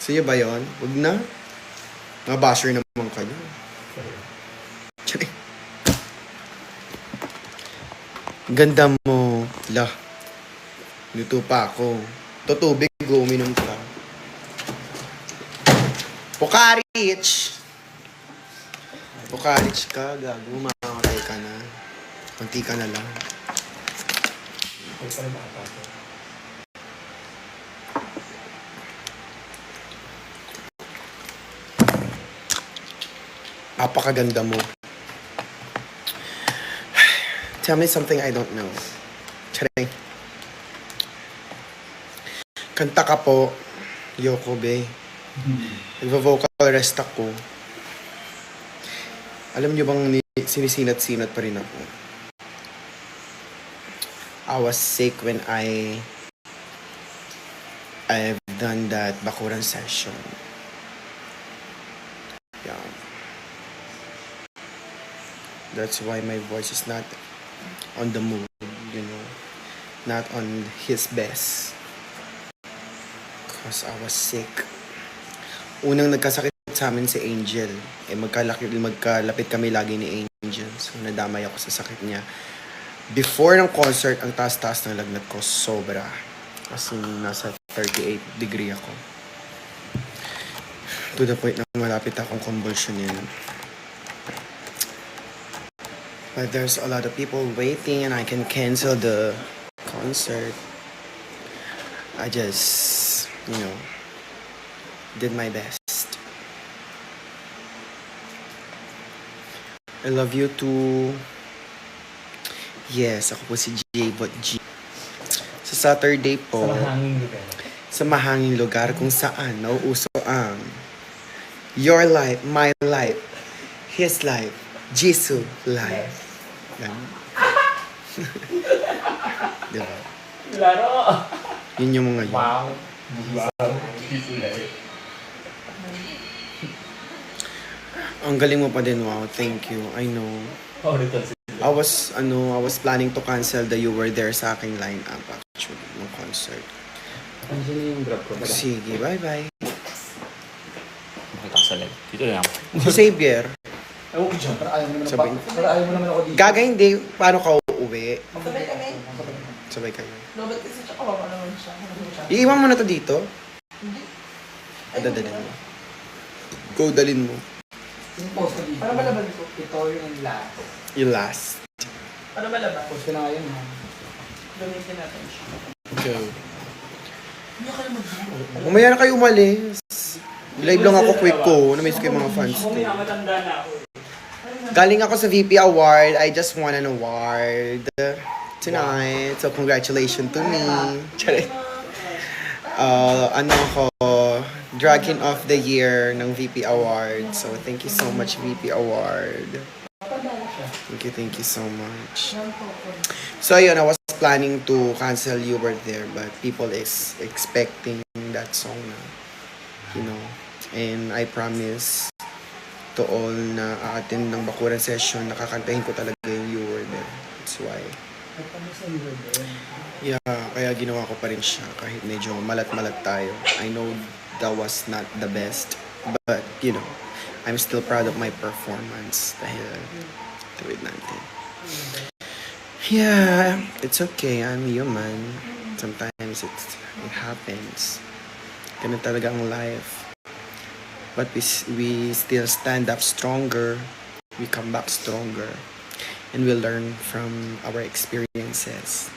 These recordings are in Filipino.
Sa'yo ba yun? Huwag na. Mga basher naman kayo. Tsari. Ganda mo. La. Luto pa ako. Tutubig, uminom ka. Pukarich! Pukarich ka, gago. Makamatay ka na. Kunti ka na lang. Apakaganda mo. Tell me something I don't know. Charing. Kanta ka po, Yoko Be. Nagvo-vocal rest ako. Alam niyo bang sinisinat-sinat pa rin ako? I was sick when I've done that bakuran session. Yeah. That's why my voice is not on the mood, you know. Not on his best. Because I was sick. Unang nagkasakit sa amin si Angel. Magkalapit kami lagi ni Angel. So, nadamay ako sa sakit niya. Before ng concert, ang taas-taas ng lagnat ko, sobra. Kasi nasa 38 degree ako. To the point na malapit akong convulsionin. But there's a lot of people waiting and I can cancel the concert. I just, you know, did my best. I love you too. Yes, ako po si J-Bot G. Sa Saturday po, sa mahanging lugar kung saan nauuso ang your life, my life, his life, Jesus life. Diba? Laro! Yun yung mga yun. Wow! Wow! Jesus life. Ang galing mo pa din, wow. Thank you. I know. Oh, dito si I was planning to cancel the You Were There sa aking lineup actually, ng concert. Andiyan yung grab ko. Sige, bye-bye. Makita ko sa live. Dito lang. Si Xavier, Ewan ko dyan, para ayaw mo naman Sabihin. para ayaw mo naman ako dito. gaga hindi, paano ka uuwi? Sabay kami. Sabay kayo. Robert kasi siya kawawa naman siya. Iiwan mo na to dito? Hindi. Dadalhin mo. Go, dalin mo. Yung post ko dito. Para malaban ko. Ito yung last. Yung last. Para malaban. Post ko na ngayon, ha? Gamitin natin siya. Go. Hindi kayo mag-view. Umaya na kayo umalis. Live lang ako quick ko. Na-miss ko yung mga fans ko. Matanda na ako. Galing ako sa VP Award. I just won an award tonight. So, congratulations to me. Charay. Ano ako, Drag King of the Year ng VP Award. So, thank you so much, VP Award. Thank you so much. So, ayun, I was planning to cancel You Were There, but people is expecting that song na, you know. And I promise to all na a-attend ng bakuran session, nakakantahin ko talaga yung You Were There. That's why. Yeah, kaya ginawa ko pa rin siya kahit medyo malat-malat tayo. I know that was not the best, but you know, I'm still proud of my performance dahil tuwid natin. Yeah, it's okay. I'm human. Sometimes it happens. Ganun talaga ang life. But we still stand up stronger. We come back stronger. And we learn from our experiences.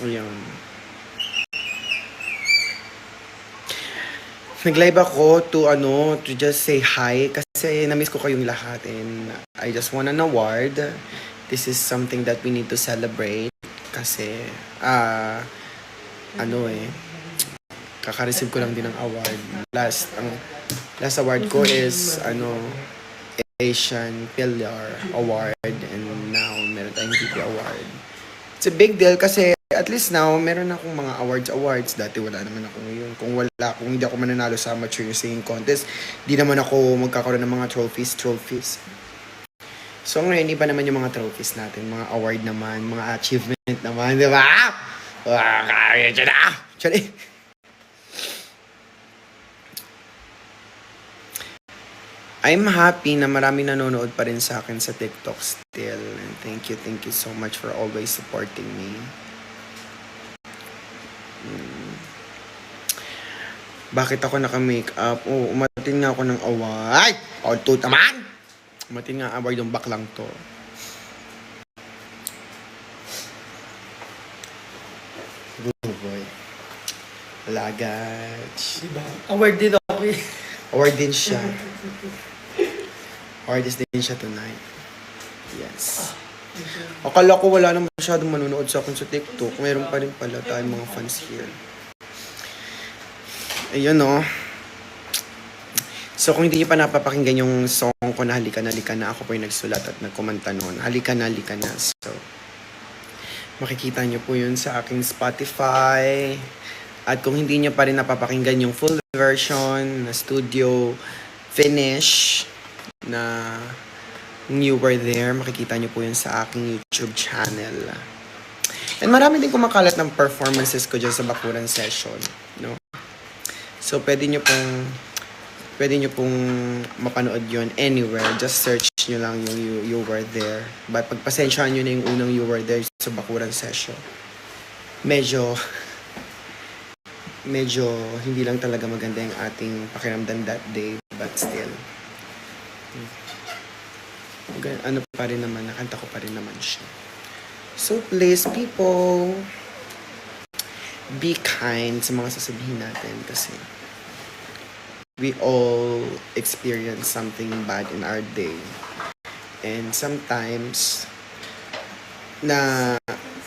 Ayun. Nag-live ako to just say hi kasi na-miss ko kayong lahat and I just won an award. This is something that we need to celebrate kasi kaka-receive ko lang din ng award. Last award ko is Asian Pillar Award and now meron tayong VP Award. It's a big deal kasi at least now meron akong mga awards. Dati wala naman ako ngayon. Kung hindi ako mananalo sa amateur singing contest, di naman ako magkakaroon ng mga trophies. So ngayon, iba naman yung mga trophies natin, mga award naman, mga achievement naman, di ba? Kaya dyan na! I'm happy na maraming nanonood pa rin sa akin sa TikTok still. And thank you so much for always supporting me. Bakit ako naka-makeup? Oh, umatin nga ako ng award. Oh, to naman! Umatin nga award yung baklang to. Good boy. Wala, guys. Diba? Award din ako eh. Award din siya. Award din siya tonight. Yes. Akala ko wala na masyadong manonood sa akin sa TikTok. Meron pa rin pala tayong mga fans here. Ayun, no. So, kung hindi niyo pa napapakinggan yung song ko na Halika na, ako po yung nagsulat at nagkomanta noon. Halika na. So, makikita niyo po yun sa aking Spotify. At kung hindi niyo pa rin napapakinggan yung full version na studio finish na You Were There, makikita niyo po yun sa aking YouTube channel. And marami din kumakalat ng performances ko dyan sa Bakuran session, no? So, pwede nyo pong mapanood yon anywhere. Just search nyo lang yung You Were There. But pagpasensyahan nyo na yung unang You Were There sa Bakuran session. Medyo hindi lang talaga maganda yung ating pakiramdam that day. But still, ano pa rin naman, nakanta ko pa rin naman siya. So please, people, be kind sa mga sasabihin natin kasi we all experience something bad in our day. And sometimes,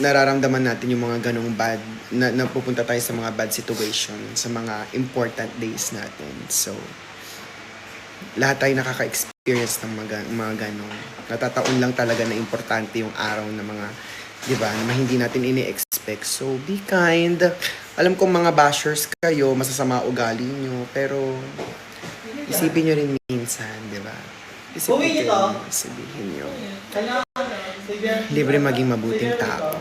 nararamdaman natin yung mga ganong bad, napupunta tayo sa mga bad situation, sa mga important days natin. So, lahat tayo nakaka-experience ng mga ganong. Natataon lang talaga na importante yung araw na mga, di ba, na hindi natin ini-expect. So, be kind. Alam kong mga bashers kayo, masasama ugali nyo, pero isipin nyo rin minsan, di ba? Isipin nyo, sabihin nyo. Libre maging mabuting tao.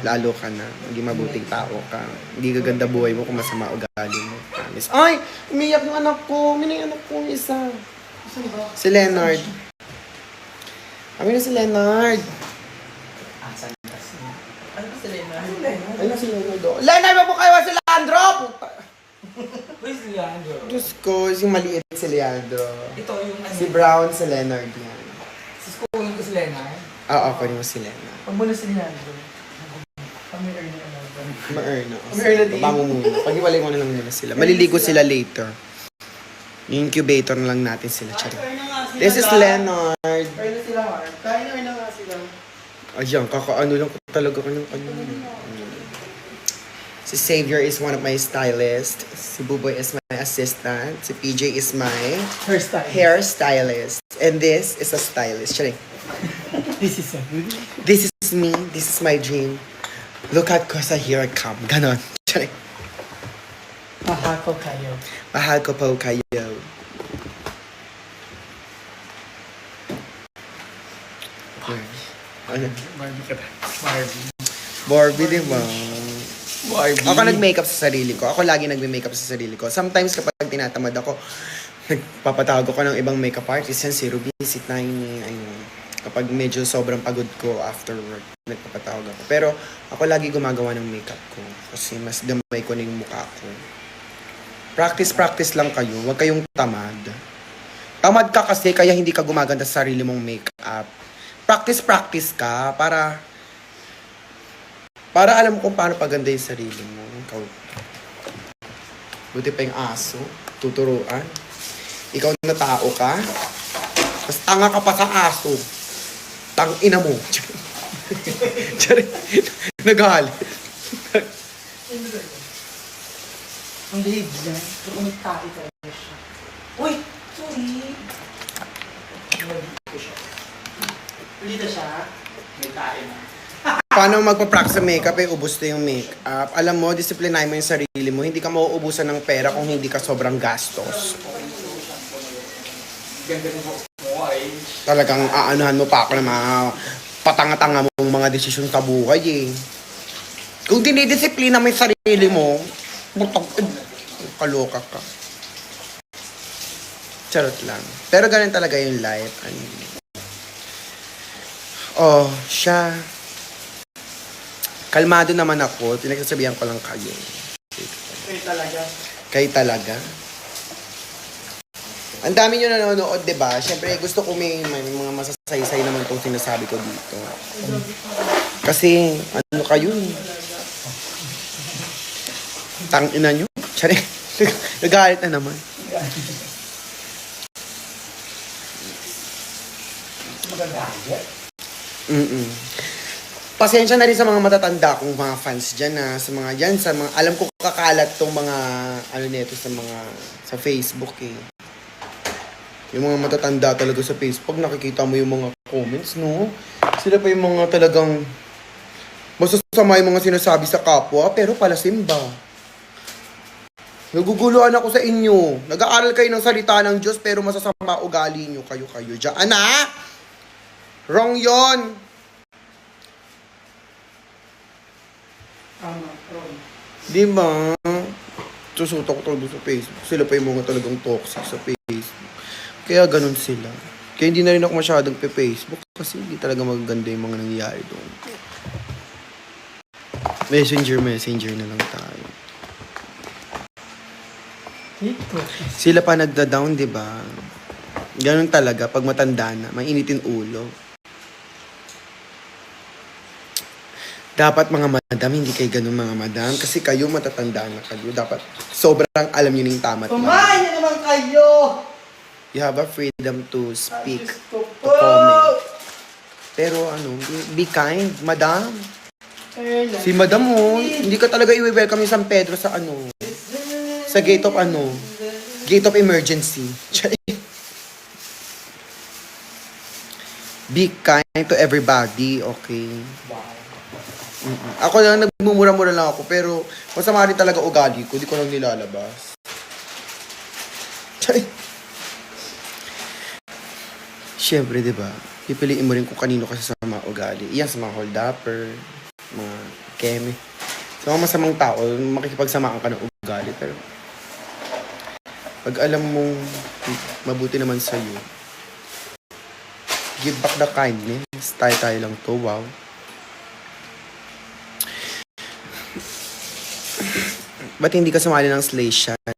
Lalo ka na, maging mabuting tao ka. Hindi gaganda buhay mo kung masama ugali mo. Promise. Ay! Umiyak yung anak ko! Umiyak yung anak ko isa. Si Leonard. Kami na si Leonard. Ano ba sila na? Ayun si Leonard. Leonard, mabuka kayo si Leandro! Puta. Where's Leandro? Diyos ko, yung maliit si Leandro. Ito yung Si Brown, si Leonard yan. Sa school ko si Leonard. Oo, ako rin mo si Leonard. Pag muna si Leandro. Kami earn na Ma-earn na. Ma-earn na din. Baba mo muna. Pag-iwalay mo na lang muna sila. Maliligo sila later. Yung incubator na lang natin sila. Charing. This is Leonard. Earn na sila, Mark. Earn na nga sila. Ayan, kakaano lang ko talaga ko ng ano. Si Xavier is one of my stylists. Si Buboy is my assistant. Si PJ is my hairstylist. And this is a stylist. Charing. This is a This is me. This is my dream. Look at Kosa, here I come. Ganon. Charing. mahal ko kayo. Mahal ko po kayo. Ano? Barbie ka ba? Barbie. Barbie, di ba? Barbie. Ako nag-makeup sa sarili ko. Ako lagi nagme-makeup sa sarili ko. Sometimes kapag tinatamad ako, nagpapatawag ako ng ibang makeup artist. Yan si Ruby, si Tiny, ayun. Kapag medyo sobrang pagod ko after work, nagpapatawag ako. Pero ako lagi gumagawa ng makeup ko. Kasi mas damay ko na yung mukha ko. Practice lang kayo. Huwag kayong tamad. Tamad ka kasi kaya hindi ka gumaganda sa sarili mong makeup. Practice ka para alam kung paano paganda yung sarili mo. Ikaw. Buti pa yung aso. Tuturuan. Ikaw na tao ka. Tapos tanga ka pa sa aso. Tang ina mo. Tsari. Nagalit. Ang liig yan. Kumiktai ka siya. Uy! Sorry! Ulita siya. May tae na. Paano magpa-practice sa makeup ubos na yung makeup. Alam mo, disiplinahin mo yung sarili mo. Hindi ka mauubusan ng pera kung hindi ka sobrang gastos. Ganda mo ay. Talagang aanuhan mo pa ako ng mga patanga-tanga mong mga desisyon sa buhay eh. Kung dinidisiplina mo yung sarili mo, kaloka ka. Charot lang. Pero ganun talaga yung life. Oh, siya. Kalmado naman ako. Pinagsasabihan ko lang kayo. Kayo talaga. Kayo talaga. Ang dami nyo nanonood, di ba? Siyempre, gusto ko may mga masasaysay naman itong sinasabi ko dito. Kasi, ano kayo eh. Tangina nyo. Tsari, nagalit na naman. Magagalit. Pasensya na rin sa mga matatanda kong mga fans dyan na sa mga dyan, sa mga, alam ko kakalat tong mga, ano nito, sa Facebook eh. Yung mga matatanda talaga sa Facebook, nakikita mo yung mga comments, no? Sila pa yung mga talagang masasama yung mga sinasabi sa kapwa, pero pala simba. Naguguluhan ako sa inyo. Nag-aaral kayo ng salita ng Diyos, pero masasama ugali nyo kayo dyan. Ana! Wrong yon. Wrong. Di ba? Susuta ko talaga sa Facebook. Sila pa yung mga talagang toxic sa Facebook. Kaya ganun sila. Kaya hindi na rin ako masyadong pe-Facebook kasi hindi talaga magaganda yung mga nangyayari doon. Messenger na lang tayo. Sila pa nagda-down, di ba? Ganun talaga. Pag matanda na, mainitin ulo. Dapat mga madam, hindi kayo ganun mga madam. Kasi kayo matatanda na kayo. Dapat sobrang alam nyo yung tama at mali. Kumain na naman kayo! You have a freedom to speak, Gusto to ko! comment. Pero ano, be kind, madam. Si madam mo, hindi ka talaga i-welcome yung San Pedro sa ano, sa gate of ano, gate of emergency. Be kind to everybody, okay? Ako lang, nagmumura-mura lang ako, pero masama rin talaga ugali ko, di ko lang nilalabas. Siyempre, di ba? Pipiliin mo rin kung kanino ka sa mga ugali. Iyan sa mga hold-upper, mga keme. Sa mga masamang tao, makikipagsamaan ka ng ugali. Pero, pag alam mong mabuti naman sa'yo, give back the kindness. Tayo lang to, wow. Ba't hindi ka sumali ng slay shot?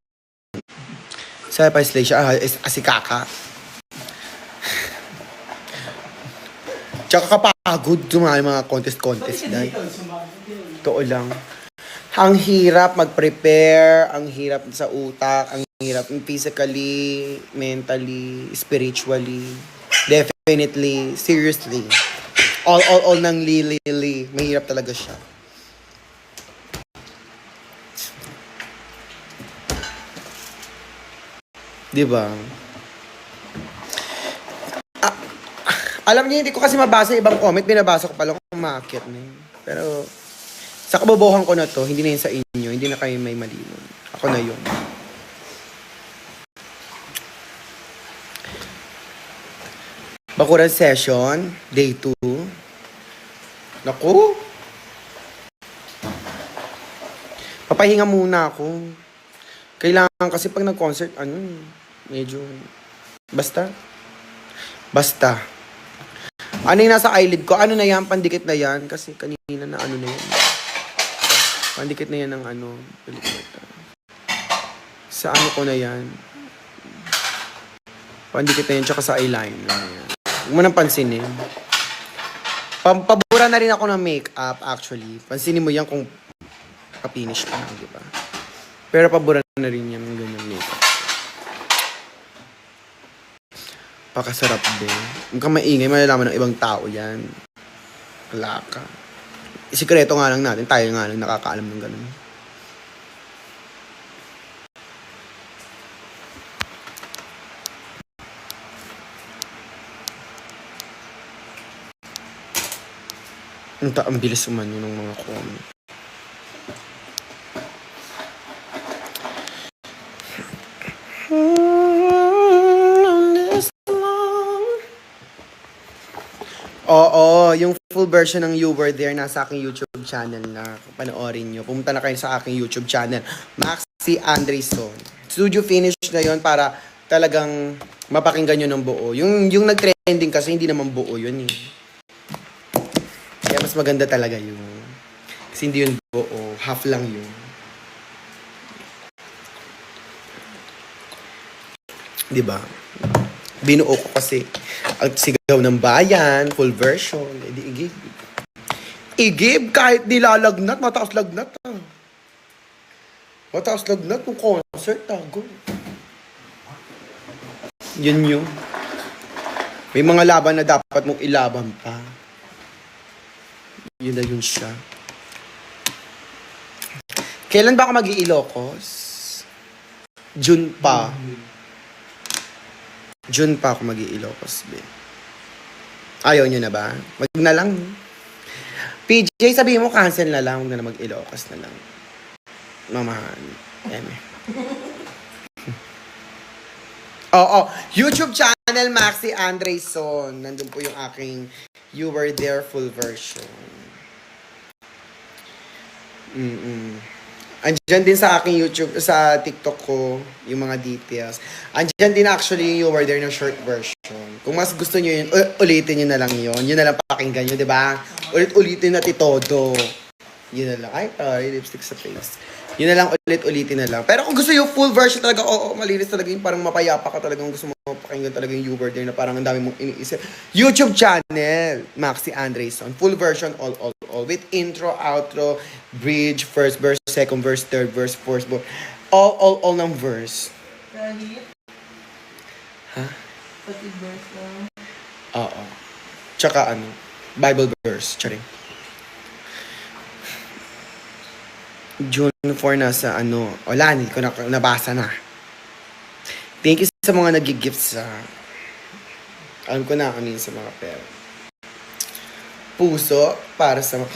Saan pa slay shot? Si Kaka. Tsaka kapagod sumali mga contest dahil. Totoo lang. Ang hirap mag-prepare, ang hirap sa utak, ang hirap physically, mentally, spiritually. Definitely, seriously. All ng li. Mahirap talaga siya. Diba? Alam niyo, hindi ko kasi mabasa ibang comment. Binabasa ko pala kung umakyat na yun. Pero, sa kabobohan ko na to, hindi na yun sa inyo. Hindi na kayo may mali nun. Ako na yun. Bakuran session, day 2. Naku! Papahinga muna ako. Kailangan kasi pag nag-concert, medyo... Basta. Ano yung nasa eyelid ko? Ano na yan? Pandikit na yan. Kasi kanina na ano na yan. Pandikit na yan ng pelikita. Sa ano ko na yan? Pandikit na yan. Tsaka sa eyeliner na yan. Huwag mo nang pansinin. Pabura na rin ako ng makeup, actually. Pansinin mo yan kung pa-finish pa, di ba? Pero pabura na rin yan ng ganyan makeup. Pakasarap din. Huwag kang maingay, malalaman ng ibang tao yan. Wala ka. Isikreto nga lang natin, tayo nga lang nakakaalam ng ganun. Ang bilis umano ng mga comment. Oo, yung full version ng You Were There nasa aking YouTube channel na panoorin nyo. Pumunta na kayo sa aking YouTube channel, Maxi Andreson. Studio finish na yon para talagang mapakinggan nyo ng buo. Yung nag-trending kasi hindi naman buo yun eh. Kaya mas maganda talaga yun. Kasi hindi yun buo. Half lang yun. Diba? Binuo ko kasi ang sigaw ng bayan, full version. E di igib. Igib kahit nilalagnat, mataas lagnat ah. Mataas lagnat ng concert tago. Yun yun. May mga laban na dapat mong ilaban pa. Yun na yun siya. Kailan ba ako mag-i-Ilocos? June pa. June pa ako mag-i-Ilocos, be. Ayaw nyo na ba? Wag na lang. PJ, sabihin mo, cancel na lang. Huwag na mag-Ilocos na lang. Mamahan. Eme. Oo. YouTube channel, Maxi Andreyson. Nandun po yung aking You Were There full version. Andyan din sa aking YouTube, sa TikTok ko, yung mga details. Andyan din actually yung You Were There na short version. Kung mas gusto nyo yun, ulitin nyo na lang yun. Yun na lang pakinggan nyo, di ba? Ulit-ulitin natin todo. Yun na lang. Ay, sorry, lipstick sa face. Yun na lang, ulit-ulitin na lang. Pero kung gusto yung full version talaga, oo, malinis talaga yung parang mapayapa ka talagang gusto mo pakinggan talaga yung You Were There na parang ang dami mong iniisip. YouTube channel, Maxi Andreyson. Full version, all. With intro, outro, bridge, first verse, second verse, third verse, fourth verse. All ng verse. Kahit, Ha? pati verse lang. Oo. Tsaka ano, Bible verse. Charing. June 4 na sa ano, wala, hindi ko na nabasa na. Thank you sa mga nag-gift sa, alam ko na ano yun sa mga pera. Puso para sa mga,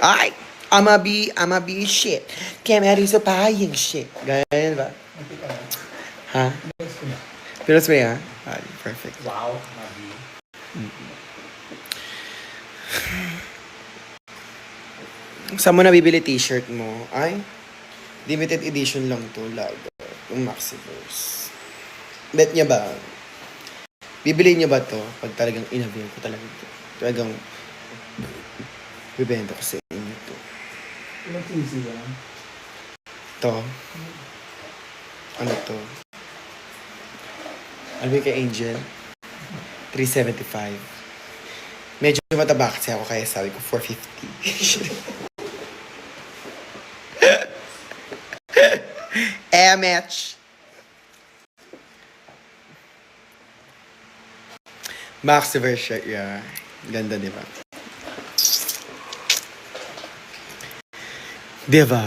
ay, I'ma be shit. Kaya so paying shit. Ganyan ba? Ha? Pinos mo yan? Ay, perfect. Wow, Mabi. Saan mo nabibili t-shirt mo? Ay, limited edition lang to, lago. Yung Maxiverse. Bet niya ba? Bibili niya ba to? Pag talagang inabil ko talaga to. Talagang bibenta ko sa inyo to. Ilang sisi yan? To? Ano to? Ano ba yung kay Angel? 375. Medyo mataba kasi ako kaya sabi ko 450. MH. Maxiverse shirt, yeah. Ganda, di ba? Di ba?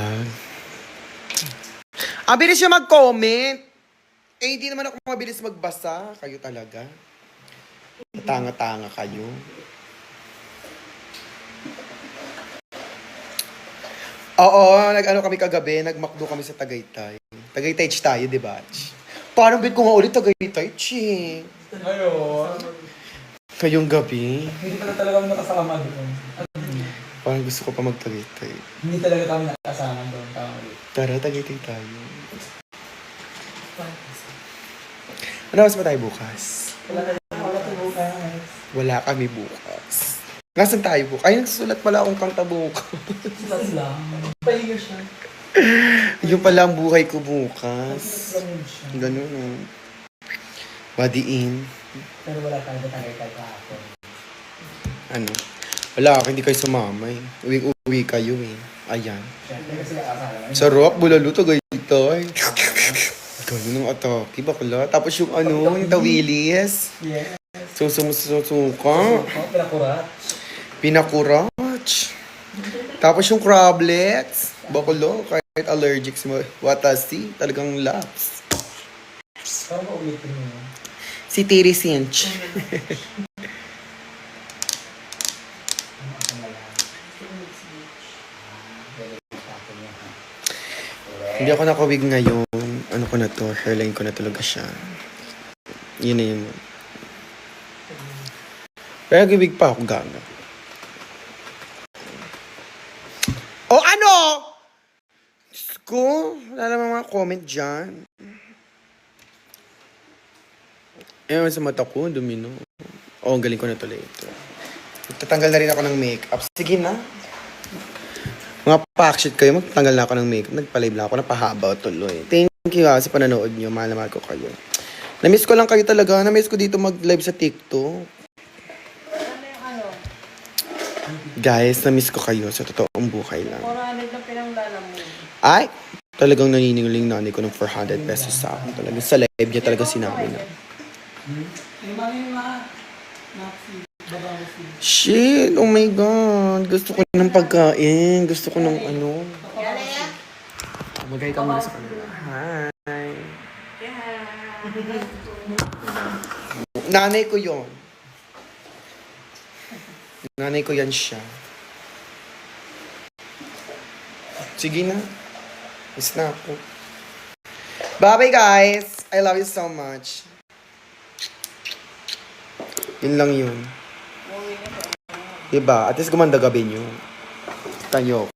Ang bilis siya mag-comment. Eh, hindi naman ako mabilis magbasa. Kayo talaga. Tanga-tanga kayo. Oo, nag-ano kami kagabi, nag-McDo kami sa Tagaytay. Tagaytay tayo, di ba? Parang bit ko nga ulit Tagaytay, chi. Ngayon, Kayong gabi, hindi pala talaga kami nakasama doon. parang gusto ko pa mag-Tagaytay. Hindi talaga kami nakasama doon. Tama ulit. Tara, Tagaytay tayo. Ano mas ba tayo bukas? Wala tayo bukas. Wala kami bukas. Nasaan tayo bukas? Ay, nagsusulat pala akong kanta bukas. Saan lang? Pahinga siya. Yung pala ang buhay ko bukas. Ganun siya. Ganun, oh. Badiin. Pero wala tayo na tagay kahapon. Ano? Wala, hindi kayo sumama eh. Uwi kayo eh. Ayan. Siyempre kasi akala. Sarap, bulalo, Tagaytay. Ganun ang atake, bakla. Tapos yung ano, yung tawilis. Yes. Susuka. Oh, pinakurat. Pinakurach. Tapos yung crablets. Bakla, kahit allergic sa watasi, talagang laps. Parang maulitin mo. Si Tiri Cinch. Hindi ako nakawig ngayon. Ano ko na to? Hairline ko na talaga siya. Yun na yun. Pero gibig pa ako gaga. O ano? ko. Wala naman mga comment dyan. Ewan sa mata ko, dumino. Oo, ang galing ko na to later. Tatanggal na rin ako ng makeup. Sige na. Mga packshit kayo, magtanggal na ako ng makeup. Nagpa-live lang ako, napahaba tuloy. Thank you sa pananood nyo. Mahal na mahal ko kayo. Na-miss ko lang kayo talaga. Na-miss ko dito mag-live sa TikTok. Guys, na-miss ko kayo sa totoong buhay lang. 400 na pinanglala mo. Ay, talagang naniningling nanay ko ng 400 pesos sa akin. Talagang sa live niya talaga sinabi na. Shit, oh my God. Gusto ko ng pagkain. Gusto ko ng ano. Magay ka muna sa kanila. Hi. Nanay ko yon. Nanay ko yan siya. Sige na. Miss na ako. Bye-bye guys. I love you so much. Yun lang yun. Diba? At least gumanda gabi nyo. Tanyo.